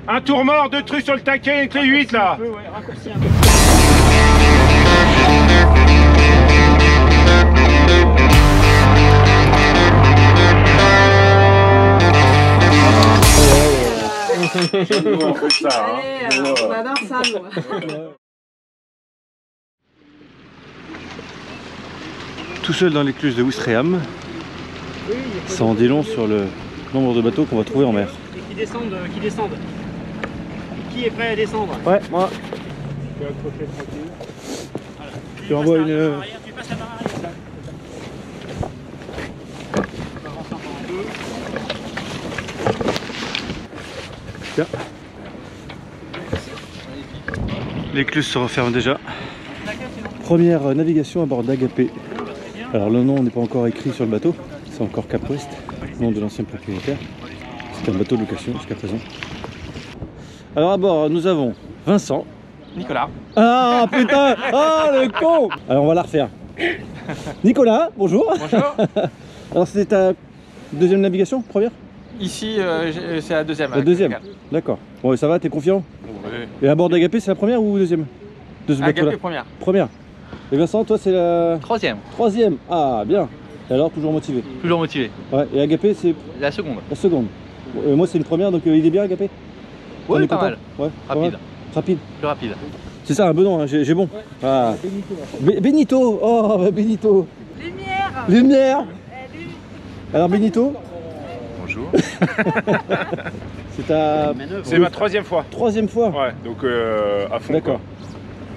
Un tour mort, 2 trucs sur le taquet, une clé 8 là. Ouais, raccourci un peu. On fait ça, hein. Allez, on adore ça, nous. Tout seul dans l'écluse de Ouistreham, ça en dit long sur le nombre de bateaux qu'on va trouver en mer. Et qui descendent, qui descendent. Qui est prêt à descendre? Ouais, moi. Tu peux accrocher tranquille. Voilà. Tu envoies une... Tu passes la barre arrière, là. On avance encore un peu. Tiens. L'écluse se referme déjà. Première navigation à bord d'Agapé. Alors le nom n'est pas encore écrit sur le bateau, c'est encore Cap Ouest, nom de l'ancien propriétaire. C'est un bateau de location jusqu'à présent. Alors à bord nous avons Vincent. Nicolas. Ah putain. Ah le con. Alors on va la refaire. Nicolas, bonjour. Bonjour. Alors c'était ta deuxième navigation, première? Ici, c'est la deuxième. La deuxième, d'accord. Bon ça va, t'es confiant? Oui. Et à bord d'Agapé c'est la première ou deuxième? De ce bateau-là? Agapé première. Première. Et Vincent, toi c'est la... Troisième. Troisième. Ah bien. Et alors toujours motivé? Toujours motivé. Ouais. Et Agapé c'est La seconde. la seconde. Moi c'est une première donc il est bien Agapé? On Oui, est pas content. mal. Ouais, pas Rapide. mal. Rapide. Plus rapide. C'est ça un bon nom, hein. J'ai bon. Ah. Benito. Oh bah, Benito. Lumière. Lumière. Alors Benito, Bonjour. c'est ta C'est ma 3e fois. troisième fois. Ouais, donc à fond. D'accord.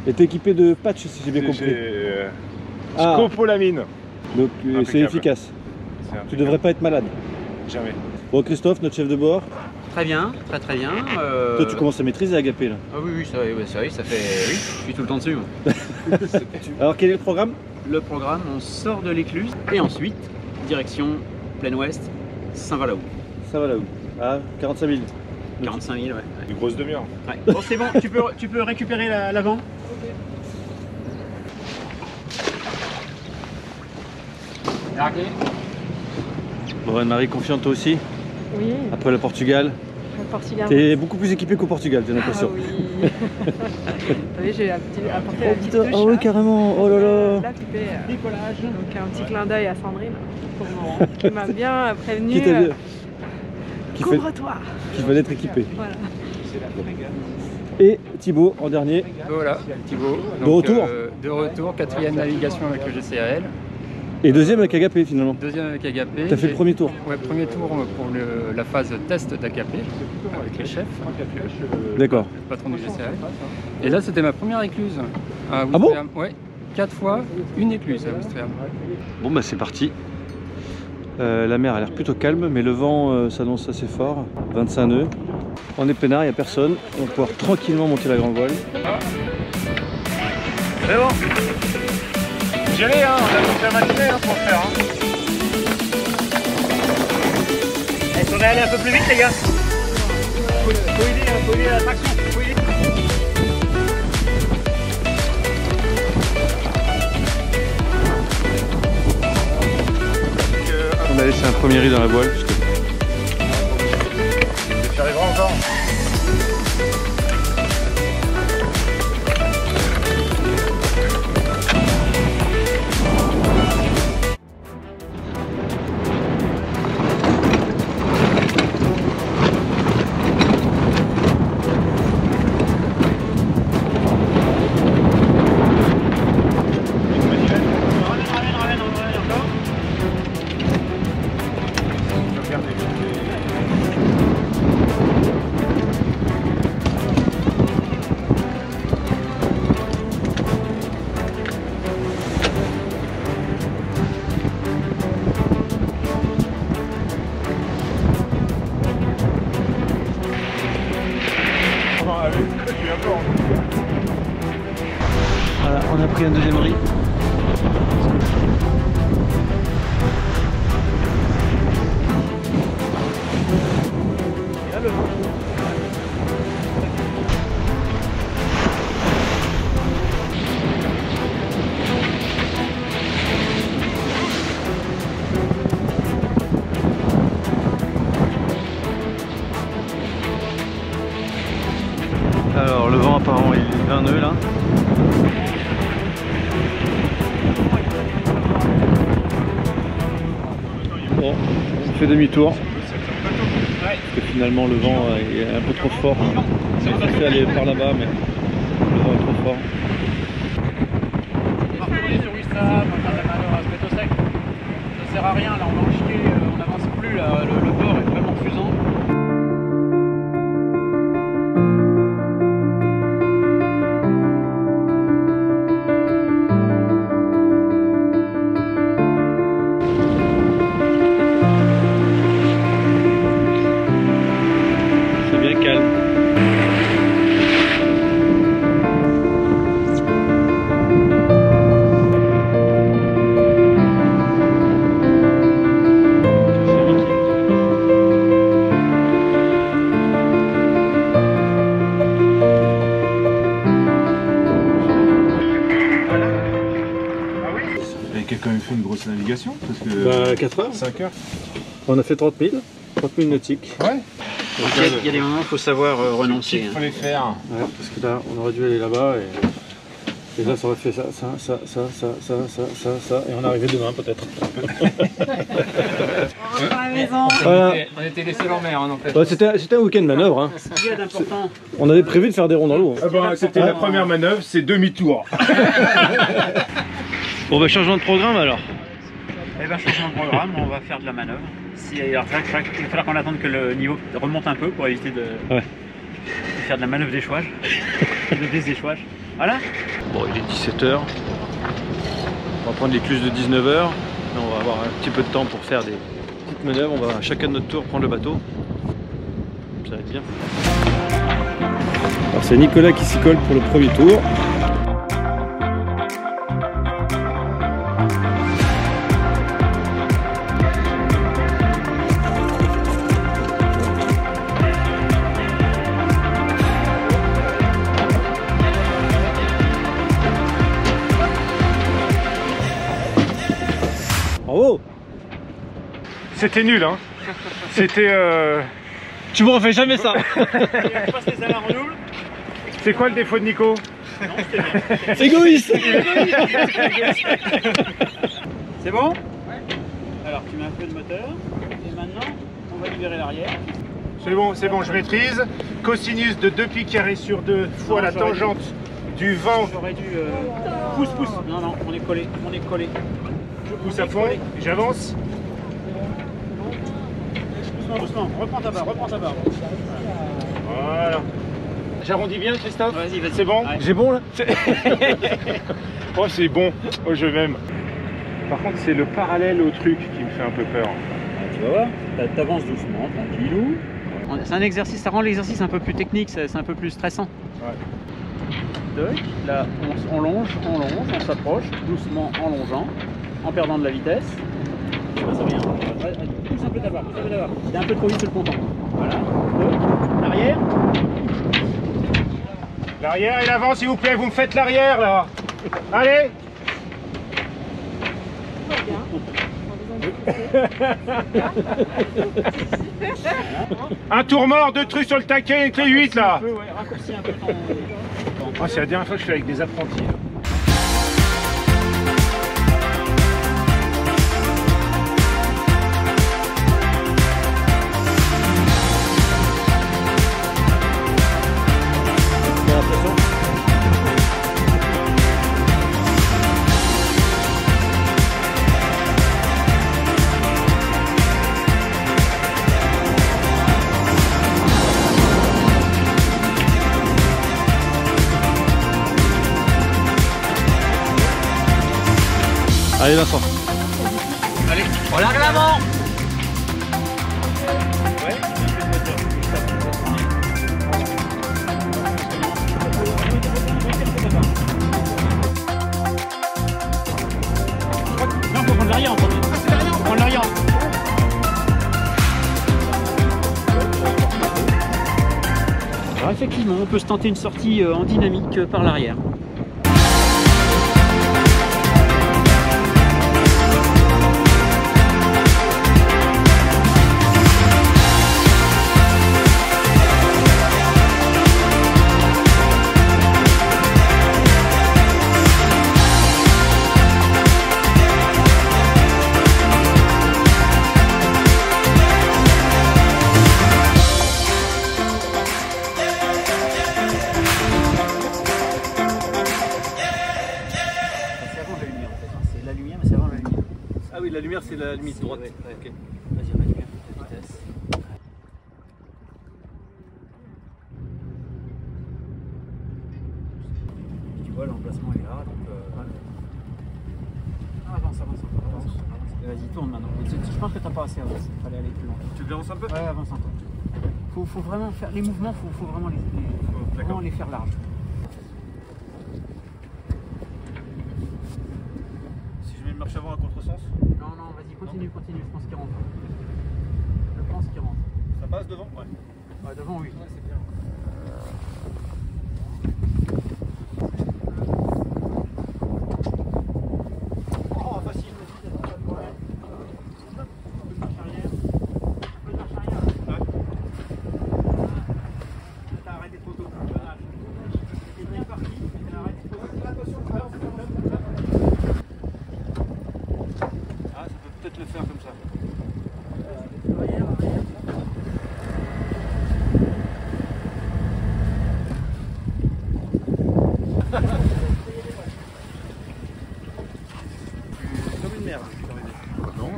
Et t'es équipé de patch si j'ai bien compris. Ah. Scopolamine. Donc c'est Impeccable. efficace. C'est Tu impeccable. devrais pas être malade. Jamais. Bon Christophe, notre chef de bord, Très bien, très bien. toi tu commences à maîtriser Agapé là. Ah oui, oui, ça, ouais, ça fait... Oui, je suis tout le temps dessus. Moi. Alors quel est le programme? Le programme, on sort de l'écluse et ensuite, direction plein ouest, Saint-Valaou. Ça va là où? Ah 45 000. 45 000, ouais. Une grosse demi-heure. Ouais. Bon, c'est bon, tu peux récupérer l'avant. Bon Anne-Marie, confiante toi aussi? Oui, Après le Portugal, le Portugal. t'es beaucoup plus équipé qu'au Portugal, j'ai Ah l'impression. oui. Oui, j'ai apporté la petite touche. Oh oui carrément, oh là là. Là, Décollage. donc un petit clin d'œil à Sandrine qui m'a bien prévenu. Qui t'a dit Couvre-toi. qu'il fallait être équipé. Voilà. Et Thibaut en dernier. Voilà, Thibaut. De retour De retour, quatrième navigation avec le GCAL. Et deuxième avec Agapé finalement. Deuxième avec Agapé. T'as fait le premier tour? Ouais, premier tour pour la phase test d'Agapé avec les chefs, D'accord. le patron du GCAL. Et là, c'était ma première écluse. À bon? Ouistreham. Ouais, 4 fois, une écluse à Ouistreham. Bon bah c'est parti. La mer a l'air plutôt calme mais le vent s'annonce assez fort. 25 nœuds. On est peinard, il n'y a personne. On va pouvoir tranquillement monter la grande voile. C'est bon. J'y allais, hein, on a toute la matinée hein, pour le faire. Hein. Il faudrait aller un peu plus vite, les gars. Faut aider à l'attraction. Faut aider. On a laissé un premier riz dans la voile. Tu arriveras encore. Ramène encore. Voilà, on a pris un deuxième riz. Et là, le vent. Alors le vent apparemment il est 20 nœuds là. Bon, on fait demi-tour. Parce que finalement le vent est un peu trop fort. J'ai fait aller par là-bas mais le vent est trop fort. On va retourner sur Wista, on va faire de la manœuvre à se mettre au sec. Ça sert à rien, là on va en chier, on n'avance plus, là, le port est vraiment fusant. C'est bien calme. Qui a quand même fait une grosse navigation parce que 4 heures. 5 heures. On a fait 30 000 nautiques. Ouais. Il y a des moments où il faut savoir renoncer. Il faut les faire. Ouais, parce que là on aurait dû aller là-bas et là ça aurait fait ça, et on arrivait demain peut-être. On rentre à la maison. Voilà. On était les seuls en mer en fait. Ouais, c'était un week-end manœuvre. Hein. Ce qu'il y a d'important, On avait prévu de faire des ronds dans l'eau. Hein. Ah bah, c'était la première manœuvre, c'est demi-tour. Bon bah changement de programme alors. eh ben, changement de programme, on va faire de la manœuvre. Alors, il va falloir qu'on attende que le niveau remonte un peu pour éviter de faire de la manœuvre d'échouage, de déséchouage. Voilà. Bon il est 17h. On va prendre l'écluse de 19h. On va avoir un petit peu de temps pour faire des petites manœuvres. On va chacun de notre tour prendre le bateau. Ça va être bien. Alors c'est Nicolas qui s'y colle pour le premier tour. Bravo! C'était nul, hein. C'était. Tu me refais jamais ça! On passe les alarmes doubles. C'est quoi le défaut de Nico? Égoïste! C'est bon? Ouais. Alors tu mets un peu de moteur et maintenant on va libérer l'arrière. C'est bon, je maîtrise. Cosinus de 2 pi carrés sur 2 fois la tangente du vent. J'aurais dû pousse. Non, on est collé, Je pousse à fond, j'avance. Doucement, reprends ta barre. Voilà. J'arrondis bien, Christophe? Vas-y. C'est bon? Ouais. J'ai bon là? Oh, c'est bon. Oh, je m'aime. Par contre, c'est le parallèle au truc qui me fait un peu peur. Tu vas voir, t'avances doucement, tranquillou. C'est un exercice, ça rend l'exercice un peu plus technique, c'est un peu plus stressant. Ouais. Là, on longe, on s'approche, doucement en longeant, en perdant de la vitesse. Ça vient. Pousse un peu ta barre, T'es un peu trop vite sur le ponton. Voilà. L'arrière. L'arrière et l'avant, s'il vous plaît. Vous me faites l'arrière, là. Allez. Un tour mort, 2 trucs sur le taquet, une clé 8 là. Raccourcis un peu ton... Oh, c'est la dernière fois que je suis avec des apprentis. Là. Allez Vincent. Allez, on largue l'avant. Non, faut prendre l'arrière en premier. Prends l'arrière. Alors effectivement, on peut se tenter une sortie en dynamique par l'arrière. la limite droite. Ouais. Ok. Vas-y, réduis un peu ta vitesse. Tu vois, l'emplacement est là, donc... Avance. Vas-y, tourne maintenant. Je pense que t'as pas assez avancé. Il fallait aller plus loin. Tu avances un peu? Ouais, avance un peu. Faut vraiment faire les mouvements, faut vraiment les faire larges. Si je mets une marche avant à contresens, Non, vas-y, continue, je pense qu'il rentre. ça passe devant? Ouais. Ouais, devant, oui. Ouais, c'est bien. Oh, facile, vas-y. Ah, ça peut peut-être le faire comme ça. Comme une merde. Non.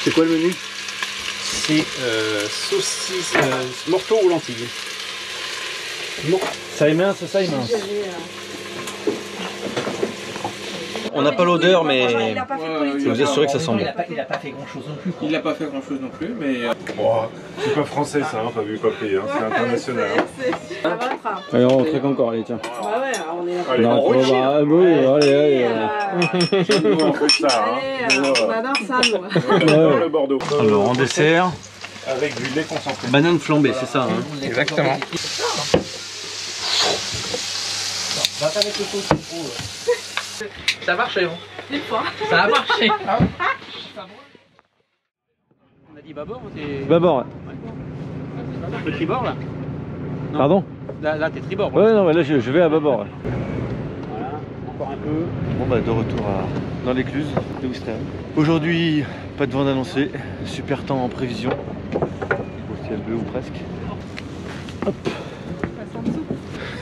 C'est quoi le menu? C'est saucisse, morteau ou lentilles. Ça est mince, ça est mince. On n'a pas l'odeur, mais Il a pas fait de je politique. peux vous assurer que ça sent bon. Il a pas fait grand chose non plus. Il n'a pas fait grand chose non plus, mais. Oh, c'est pas français ça, hein, pas vu, pas pris, hein, c'est international. Hein. Ça va être. Allez, on traque encore, allez, tiens. Bah ouais, on est là. Allez, Non, on bon, bah, oui, allez. nous on fait ça. Hein. On adore ça, nous. On adore le Bordeaux. Alors, en dessert, Avec du lait concentré. banane flambée, c'est ça, hein? Exactement. Ça a marché, hein. Une fois. Ça a marché. On a dit bâbord ou t'es... Bâbord. Le tribord là? Non. Pardon? Là t'es tribord. Ouais, non, mais là je vais à bâbord. Voilà, encore un peu. Bon, bah, de retour dans l'écluse de Ouistreham. Aujourd'hui, pas de vent d'annoncé, super temps en prévision. Au ciel bleu ou presque. Hop. Passe en dessous.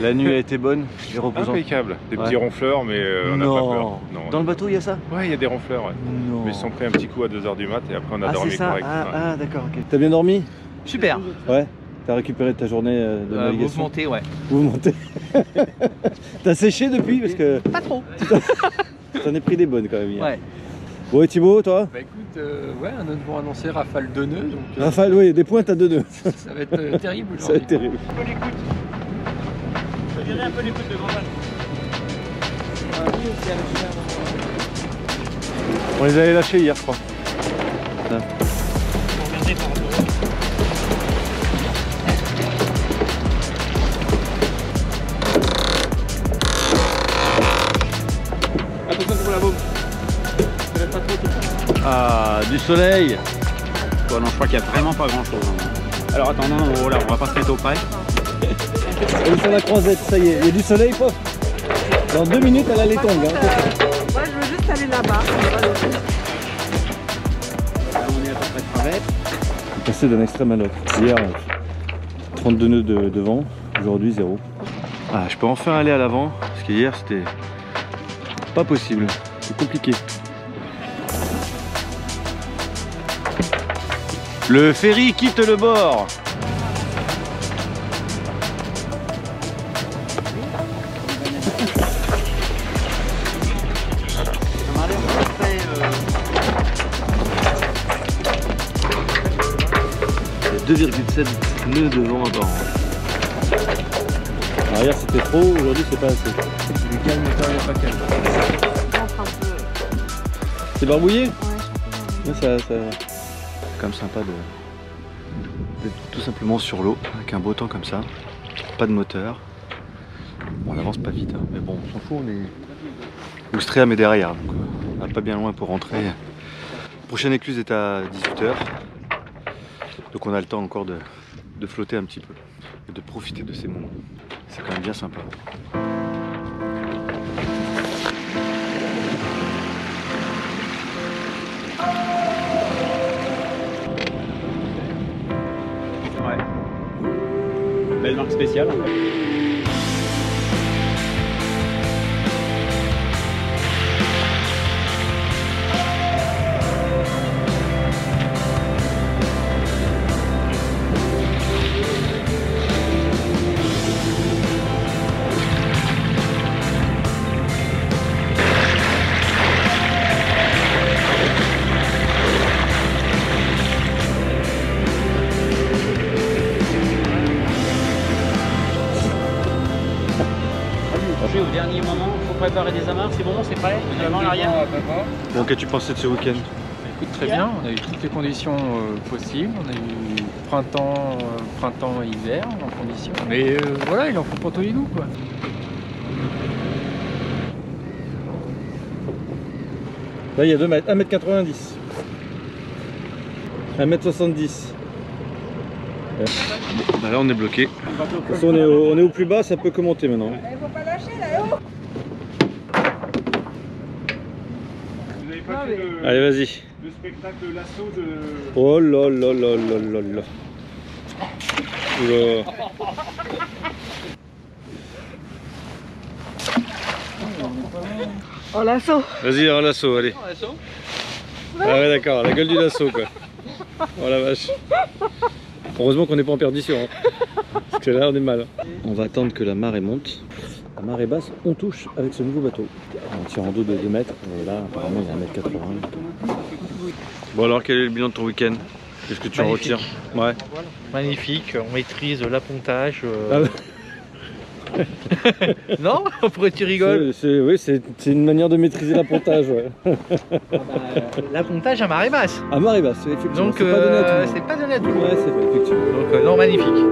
La nuit a été bonne et reposante. Impeccable. Des Ouais. petits ronfleurs, mais on n'a pas peur. Non. Non. Dans le bateau, il y a ça? Ouais, il y a des ronfleurs. Ouais. Non. Mais ils se sont pris un petit coup à 2h du mat et après on a dormi c'est ça. correct. Ouais. Ah, d'accord, ok. T'as bien dormi? Super. Ouais. T'as récupéré ta journée de navigation? Mouvementé, ouais. Mouvementé. T'as séché depuis? Parce que Pas trop. t'en as pris des bonnes quand même hier. Ouais. Bon, et Thibaut, toi? Bah écoute, ouais, un autre vent annoncé, rafale 2 nœuds, donc Raphaël, oui, des pointes à 2 nœuds. ça va être terrible Ça va aujourd'hui. être terrible. Je dirais un peu l'écoute de Grand-Pâle. On les avait lâchés hier, je crois. Là. Regardez par rapport à... Attention pour la bombe. Ça va pas trop tout. Ah, du soleil. Bon, non, je crois qu'il y a vraiment pas grand chose. Alors attends, non, là, on va pas se mettre au près. Elle est sur la croisette, ça y est. Il y a du soleil, pof. Dans 2 minutes, elle a les tongs. Hein. Moi, je veux juste aller là-bas. Là, on est à peu près de travers. Passer d'un extrême à l'autre. Hier, 32 nœuds de vent. Aujourd'hui, 0. Ah, je peux enfin aller à l'avant. Parce qu'hier, c'était pas possible. C'est compliqué. Le ferry quitte le bord. Ça m'a l'air très... Il y a 2,7 nœuds de vent apparent. Alors hier c'était trop, aujourd'hui c'est pas assez. Du calme, il n'y a pas calme. Rentre un peu. C'est barbouillé? Ouais, je suis un peu Ouais, c'est quand même sympa d'être tout simplement sur l'eau, avec un beau temps comme ça. Pas de moteur. Bon, on n'avance pas vite, hein, mais bon, on s'en fout, on est... Ouistreham est derrière, donc on n'a pas bien loin pour rentrer. La prochaine écluse est à 18h. Donc on a le temps encore de flotter un petit peu et de profiter de ces moments. C'est quand même bien sympa. Ouais. Belle marque spéciale. En fait. dernier moment, il faut préparer des amarres. C'est bon, c'est prêt? L'avant, l'arrière. Bon, qu'as-tu pensé de ce week-end? Écoute, très bien, on a eu toutes les conditions possibles. On a eu printemps et hiver en conditions. Mais voilà, il en faut pour tous les goûts, quoi. Là, il y a 2 mètres, 1m90. 1m70. Bah là, on est bloqué. De toute façon, on est au plus bas, ça peut que monter maintenant. Faut pas lâcher là-haut. Vous n'avez pas fait Allez, vas-y. le spectacle l'assaut de... Oh là là là là là là. Oula. Oh l'assaut. Vas-y, un lasso, allez. Ah ouais, d'accord, la gueule du lasso, quoi. Oh la vache. Heureusement qu'on n'est pas en perdition. Hein. Parce que là, on est mal. On va attendre que la marée monte. La marée basse, on touche avec ce nouveau bateau. On tire en dos de 2 mètres. Et là, apparemment, il y a 1m80. Bon, alors, quel est le bilan de ton week-end? Qu'est-ce que tu en retires? Ouais. Magnifique, on maîtrise l'appontage. Ah ouais. Non? Pourquoi tu rigoles? Oui, c'est une manière de maîtriser l'appontage. Ouais. L'appontage à marée basse. À marée basse, effectivement. Donc c'est pas donné à tout le monde. c'est pas donné à tout le monde. Ouais, c'est vrai, effectivement. Donc non, magnifique.